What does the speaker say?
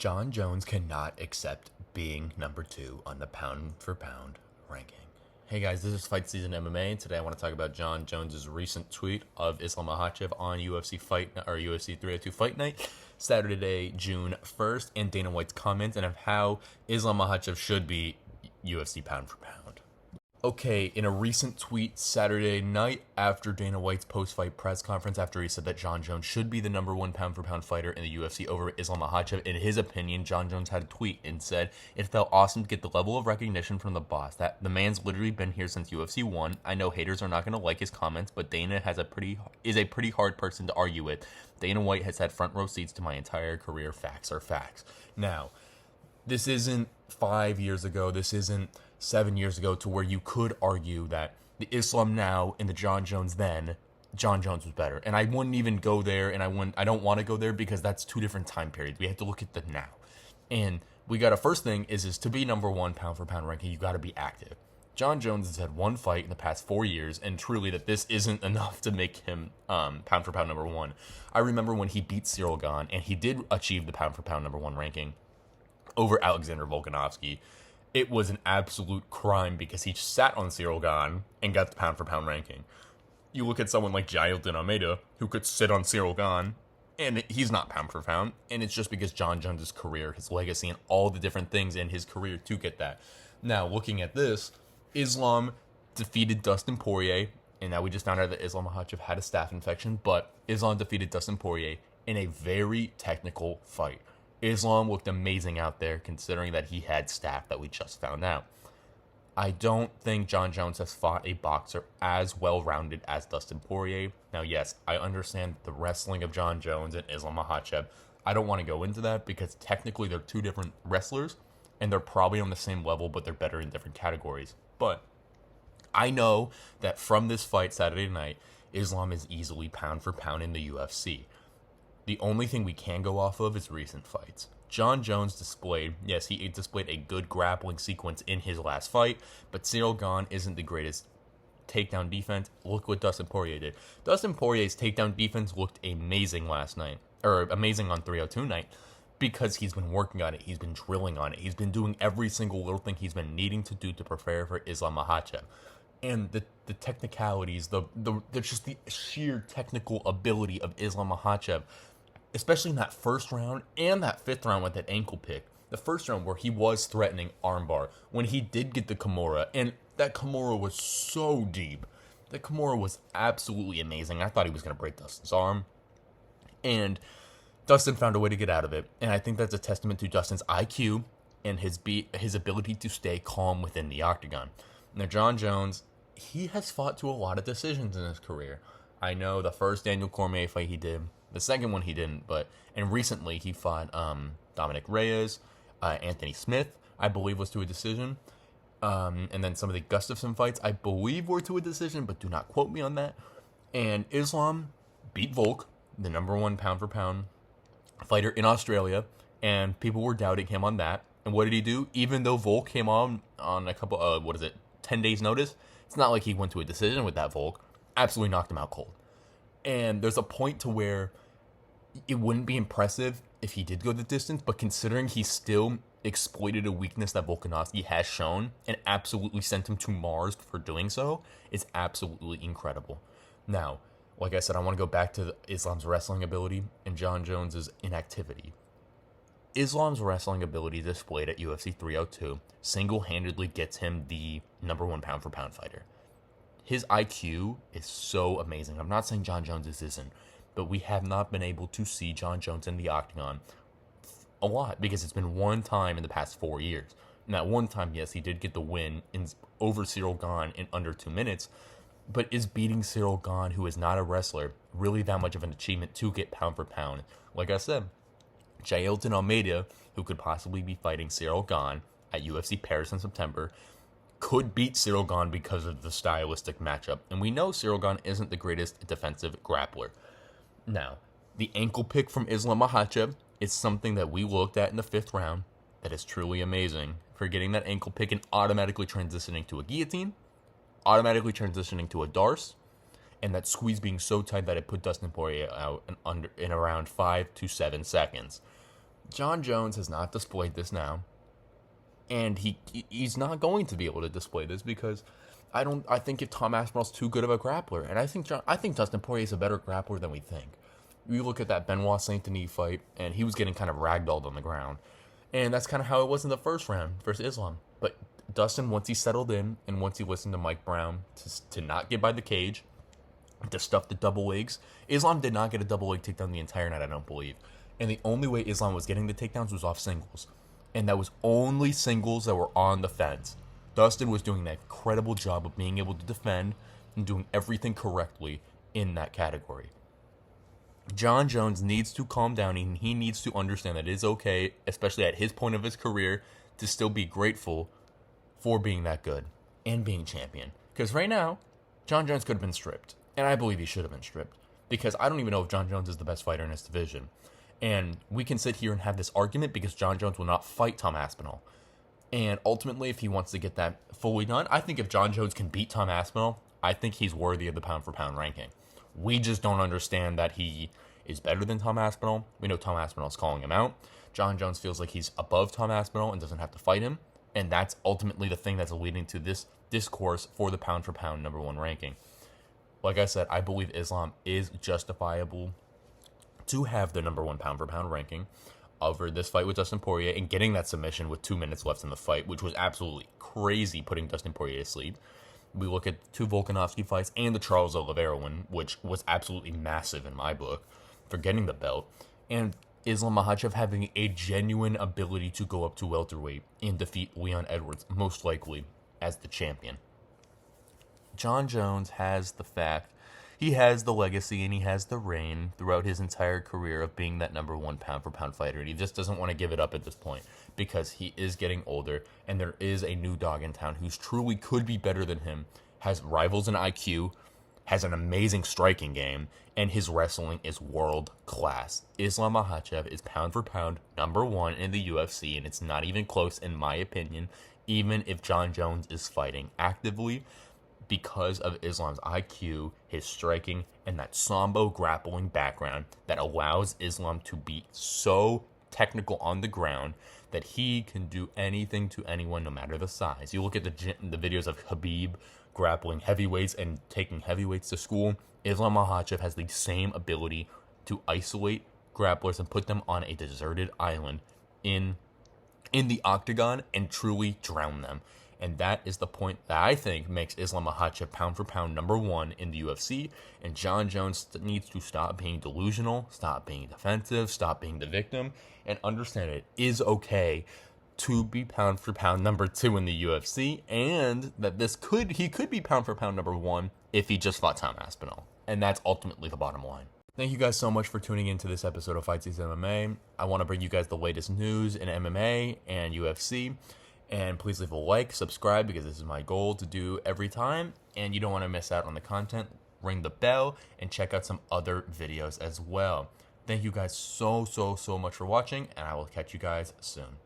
John Jones cannot accept being number 2 on the pound for pound ranking. Hey guys, this is Fight Season MMA, and today I want to talk about John Jones' recent tweet of Islam Makhachev on UFC UFC 302 Fight Night, Saturday, June 1st, and Dana White's comments and of how Islam Makhachev should be UFC pound for pound. Okay, in a recent tweet Saturday night after Dana White's post-fight press conference, after he said that John Jones should be the number 1 pound-for-pound fighter in the UFC over Islam Makhachev, in his opinion, John Jones had a tweet and said, "It felt awesome to get the level of recognition from the boss. That the man's literally been here since UFC 1. I know haters are not going to like his comments, but Dana is a pretty hard person to argue with. Dana White has had front row seats to my entire career. Facts are facts." Now, this isn't 5 years ago. This isn't 7 years ago to where you could argue that the Islam now and the John Jones then, John Jones was better. And I wouldn't even go there, and I don't want to go there because that's two different time periods. We have to look at the now. And we got a first thing is to be number 1 pound for pound ranking, you got to be active. John Jones has had one fight in the past 4 years, and truly that this isn't enough to make him pound for pound number 1. I remember when he beat Cyril Gane, and he did achieve the pound for pound number 1 ranking over Alexander Volkanovski. It was an absolute crime because he sat on Cyril Gane and got the pound for pound ranking. You look at someone like Jailton Almeida, who could sit on Cyril Gane, and he's not pound for pound. And it's just because John Jones' career, his legacy, and all the different things in his career to get that. Now, looking at this, Islam defeated Dustin Poirier, and now we just found out that Islam Makhachev had a staph infection, but Islam defeated Dustin Poirier in a very technical fight. Islam looked amazing out there considering that he had staph that we just found out. I don't think John Jones has fought a boxer as well-rounded as Dustin Poirier. Now, yes, I understand the wrestling of John Jones and Islam Makhachev. I don't want to go into that because technically they're two different wrestlers and they're probably on the same level, but they're better in different categories. But I know that from this fight Saturday night, Islam is easily pound for pound in the UFC. The only thing we can go off of is recent fights. John Jones displayed a good grappling sequence in his last fight, but Cyril Gane isn't the greatest takedown defense. Look what Dustin Poirier did. Dustin Poirier's takedown defense looked amazing last night, or amazing on 302 night, because he's been working on it, he's been drilling on it, he's been doing every single little thing he's been needing to do to prepare for Islam Makhachev. And the technicalities, just the sheer technical ability of Islam Makhachev, especially in that first round and that 5th round with that ankle pick. The first round where he was threatening armbar, when he did get the Kimura, and that Kimura was so deep. That Kimura was absolutely amazing. I thought he was going to break Dustin's arm. And Dustin found a way to get out of it. And I think that's a testament to Dustin's IQ and his ability to stay calm within the octagon. Now, John Jones, he has fought to a lot of decisions in his career. I know the first Daniel Cormier fight he did, the second one he didn't, and recently he fought Dominic Reyes, Anthony Smith, I believe was to a decision, and then some of the Gustafsson fights, I believe were to a decision, but do not quote me on that. And Islam beat Volk, the number 1 pound for pound fighter in Australia, and people were doubting him on that. And what did he do? Even though Volk came on a couple, 10 days notice, it's not like he went to a decision with that Volk. Absolutely knocked him out cold. And there's a point to where it wouldn't be impressive if he did go the distance, but considering he still exploited a weakness that Volkanovski has shown and absolutely sent him to Mars for doing so, it's absolutely incredible. Now, like I said, I want to go back to Islam's wrestling ability and John Jones's inactivity. Islam's wrestling ability displayed at UFC 302 single-handedly gets him the number 1 pound for pound fighter. His IQ is so amazing. I'm not saying John Jones isn't, but we have not been able to see John Jones in the octagon a lot because it's been one time in the past 4 years. And that one time, yes, he did get the win over Cyril Gane in under 2 minutes, but is beating Cyril Gane, who is not a wrestler, really that much of an achievement to get pound for pound? Like I said, Jailton Almeida, who could possibly be fighting Cyril Gane at UFC Paris in September, could beat Cyril Gane because of the stylistic matchup. And we know Cyril Gane isn't the greatest defensive grappler. Now, the ankle pick from Islam Makhachev is something that we looked at in the 5th round that is truly amazing. For getting that ankle pick and automatically transitioning to a guillotine, automatically transitioning to a Darce, and that squeeze being so tight that it put Dustin Poirier out in around 5 to 7 seconds. John Jones has not displayed this now, and he's not going to be able to display this because I think if Tom Aspinall's too good of a grappler, and I think Dustin Poirier is a better grappler than we think. You look at that Benoit Saint Denis fight, and he was getting kind of ragdolled on the ground, and that's kind of how it was in the first round versus Islam. But Dustin, once he settled in, and once he listened to Mike Brown to not get by the cage, to stuff the double legs, Islam did not get a double leg takedown the entire night, I don't believe. And the only way Islam was getting the takedowns was off singles. And that was only singles that were on the fence. Dustin was doing that incredible job of being able to defend and doing everything correctly in that category. John Jones needs to calm down, and he needs to understand that it is okay, especially at his point of his career, to still be grateful for being that good and being champion. Because right now, John Jones could have been stripped. And I believe he should have been stripped. Because I don't even know if John Jones is the best fighter in his division. And we can sit here and have this argument because John Jones will not fight Tom Aspinall. And ultimately, if he wants to get that fully done, I think if John Jones can beat Tom Aspinall, I think he's worthy of the pound-for-pound ranking. We just don't understand that he is better than Tom Aspinall. We know Tom Aspinall is calling him out. John Jones feels like he's above Tom Aspinall and doesn't have to fight him. And that's ultimately the thing that's leading to this discourse for the pound-for-pound number one ranking. Like I said, I believe Islam is justifiable to have the number one pound-for-pound ranking over this fight with Dustin Poirier and getting that submission with 2 minutes left in the fight, which was absolutely crazy, putting Dustin Poirier to sleep. We look at 2 Volkanovski fights and the Charles Oliveira one, which was absolutely massive in my book for getting the belt. And Islam Makhachev having a genuine ability to go up to welterweight and defeat Leon Edwards, most likely as the champion. John Jones has the fact, he has the legacy and he has the reign throughout his entire career of being that number one pound-for-pound fighter. And he just doesn't want to give it up at this point because he is getting older and there is a new dog in town who's truly could be better than him, has rivals in IQ, has an amazing striking game, and his wrestling is world class. Islam Makhachev is pound for pound number one in the UFC, and it's not even close in my opinion, even if John Jones is fighting actively, because of Islam's IQ, his striking, and that sambo grappling background that allows Islam to be so technical on the ground that he can do anything to anyone no matter the size. You look at the videos of Khabib grappling heavyweights and taking heavyweights to school. Islam Makhachev has the same ability to isolate grapplers and put them on a deserted island in the octagon and truly drown them. And that is the point that I think makes Islam Makhachev pound for pound number one in the UFC. And John Jones needs to stop being delusional, stop being defensive, stop being the victim, and understand it is okay to be pound for pound number two in the UFC, and that he could be pound for pound number one if he just fought Tom Aspinall. And that's ultimately the bottom line. Thank you guys so much for tuning into this episode of Fight Season MMA. I want to bring you guys the latest news in MMA and UFC. And please leave a like, subscribe, because this is my goal to do every time. And you don't want to miss out on the content. Ring the bell and check out some other videos as well. Thank you guys so much for watching, and I will catch you guys soon.